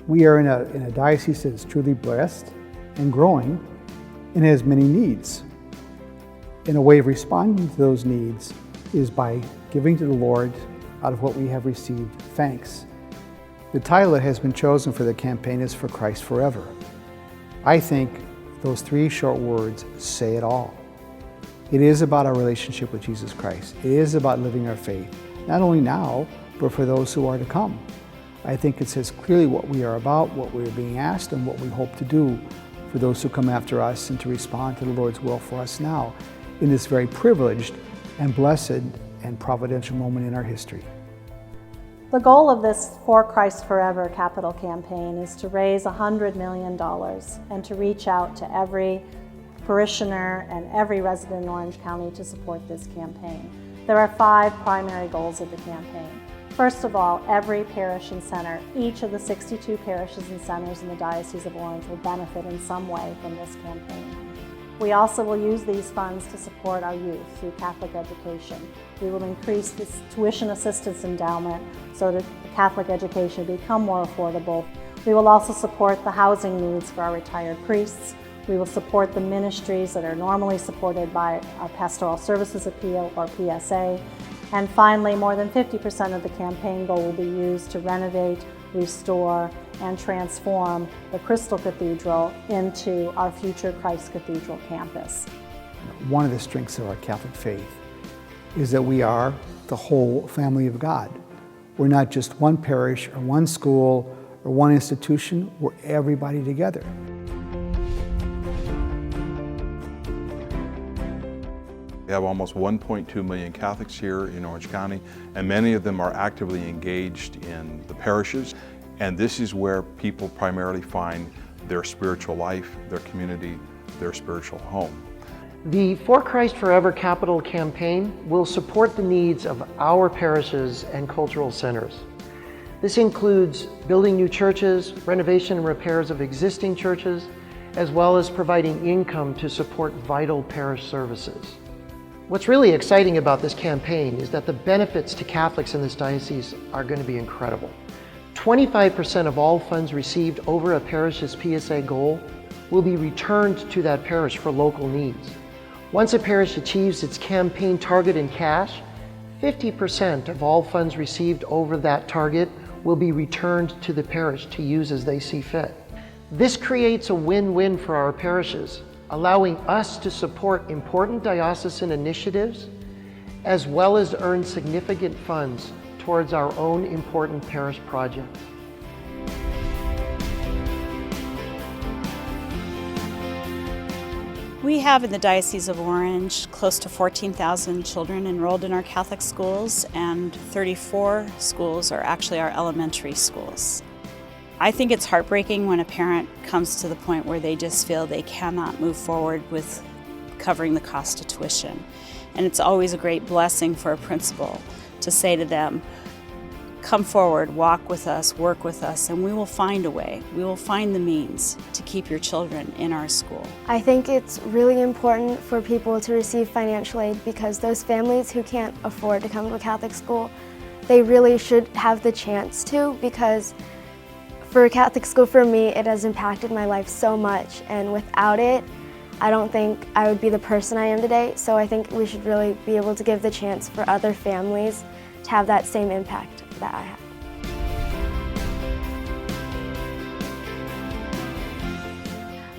We are in a diocese that is truly blessed and growing and has many needs. And a way of responding to those needs is by giving to the Lord out of what we have received thanks. The title that has been chosen for the campaign is For Christ Forever. I think those three short words say it all. It is about our relationship with Jesus Christ. It is about living our faith, not only now, but for those who are to come. I think it says clearly what we are about, what we're being asked, and what we hope to do for those who come after us, and to respond to the Lord's will for us now in this very privileged and blessed and providential moment in our history. The goal of this For Christ Forever capital campaign is to raise $100 million and to reach out to every parishioner and every resident in Orange County to support this campaign. There are 5 primary goals of the campaign. First of all, every parish and center, each of the 62 parishes and centers in the Diocese of Orange will benefit in some way from this campaign. We also will use these funds to support our youth through Catholic education. We will increase this tuition assistance endowment so that Catholic education will become more affordable. We will also support the housing needs for our retired priests. We will support the ministries that are normally supported by our Pastoral Services Appeal or PSA. And finally, more than 50% of the campaign goal will be used to renovate, restore, and transform the Crystal Cathedral into our future Christ Cathedral campus. One of the strengths of our Catholic faith is that we are the whole family of God. We're not just one parish or one school or one institution, we're everybody together. We have almost 1.2 million Catholics here in Orange County, and many of them are actively engaged in the parishes. And this is where people primarily find their spiritual life, their community, their spiritual home. The For Christ Forever capital campaign will support the needs of our parishes and cultural centers. This includes building new churches, renovation and repairs of existing churches, as well as providing income to support vital parish services. What's really exciting about this campaign is that the benefits to Catholics in this diocese are going to be incredible. 25% of all funds received over a parish's PSA goal will be returned to that parish for local needs. Once a parish achieves its campaign target in cash, 50% of all funds received over that target will be returned to the parish to use as they see fit. This creates a win-win for our parishes, allowing us to support important diocesan initiatives, as well as earn significant funds towards our own important parish projects. We have in the Diocese of Orange close to 14,000 children enrolled in our Catholic schools, and 34 schools are actually our elementary schools. I think it's heartbreaking when a parent comes to the point where they just feel they cannot move forward with covering the cost of tuition. And it's always a great blessing for a principal to say to them, come forward, walk with us, work with us, and we will find a way. We will find the means to keep your children in our school. I think it's really important for people to receive financial aid because those families who can't afford to come to a Catholic school, they really should have the chance to, because for a Catholic school, for me, it has impacted my life so much, and without it, I don't think I would be the person I am today. So I think we should really be able to give the chance for other families to have that same impact that I have.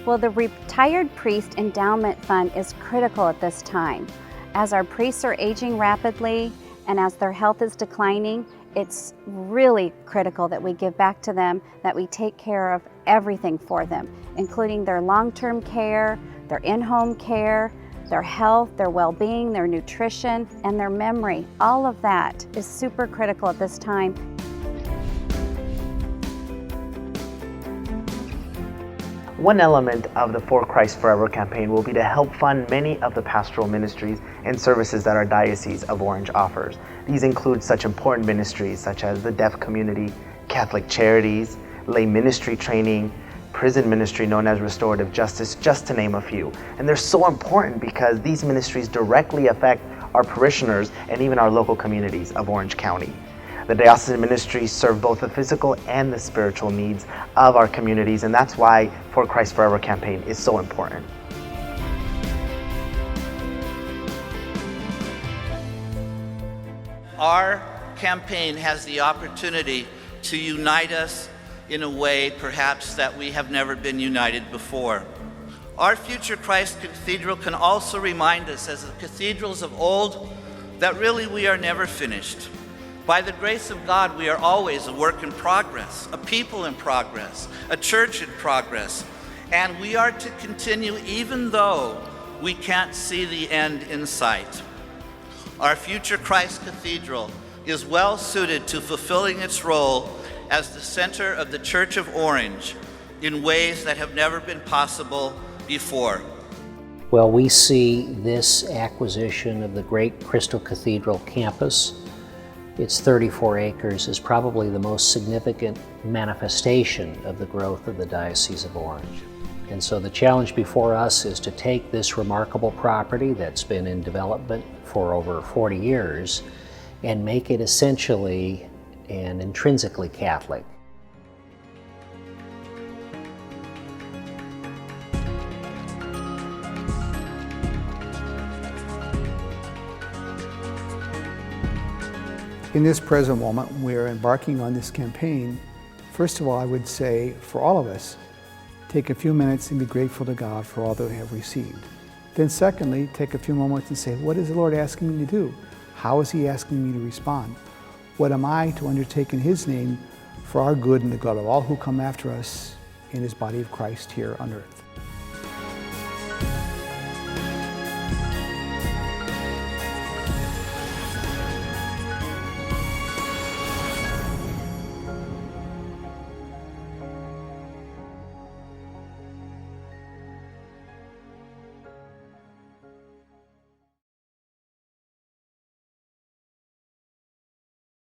Well, the Retired Priest Endowment Fund is critical at this time. As our priests are aging rapidly and as their health is declining, it's really critical that we give back to them, that we take care of everything for them, including their long-term care, their in-home care, their health, their well-being, their nutrition, and their memory. All of that is super critical at this time. One element of the For Christ Forever campaign will be to help fund many of the pastoral ministries and services that our Diocese of Orange offers. These include such important ministries such as the deaf community, Catholic charities, lay ministry training, prison ministry known as restorative justice, just to name a few. And they're so important because these ministries directly affect our parishioners and even our local communities of Orange County. The diocesan ministries serve both the physical and the spiritual needs of our communities, and that's why For Christ Forever campaign is so important. Our campaign has the opportunity to unite us in a way perhaps that we have never been united before. Our future Christ Cathedral can also remind us, as the cathedrals of old, that really we are never finished. By the grace of God, we are always a work in progress, a people in progress, a church in progress, and we are to continue even though we can't see the end in sight. Our future Christ Cathedral is well suited to fulfilling its role as the center of the Church of Orange in ways that have never been possible before. Well, we see this acquisition of the great Crystal Cathedral campus, its 34 acres, is probably the most significant manifestation of the growth of the Diocese of Orange. And so the challenge before us is to take this remarkable property that's been in development for over 40 years and make it essentially and intrinsically Catholic. In this present moment, we're embarking on this campaign. First of all, I would say for all of us, take a few minutes and be grateful to God for all that we have received. Then secondly, take a few moments and say, what is the Lord asking me to do? How is He asking me to respond? What am I to undertake in His name for our good and the good of all who come after us in His body of Christ here on earth?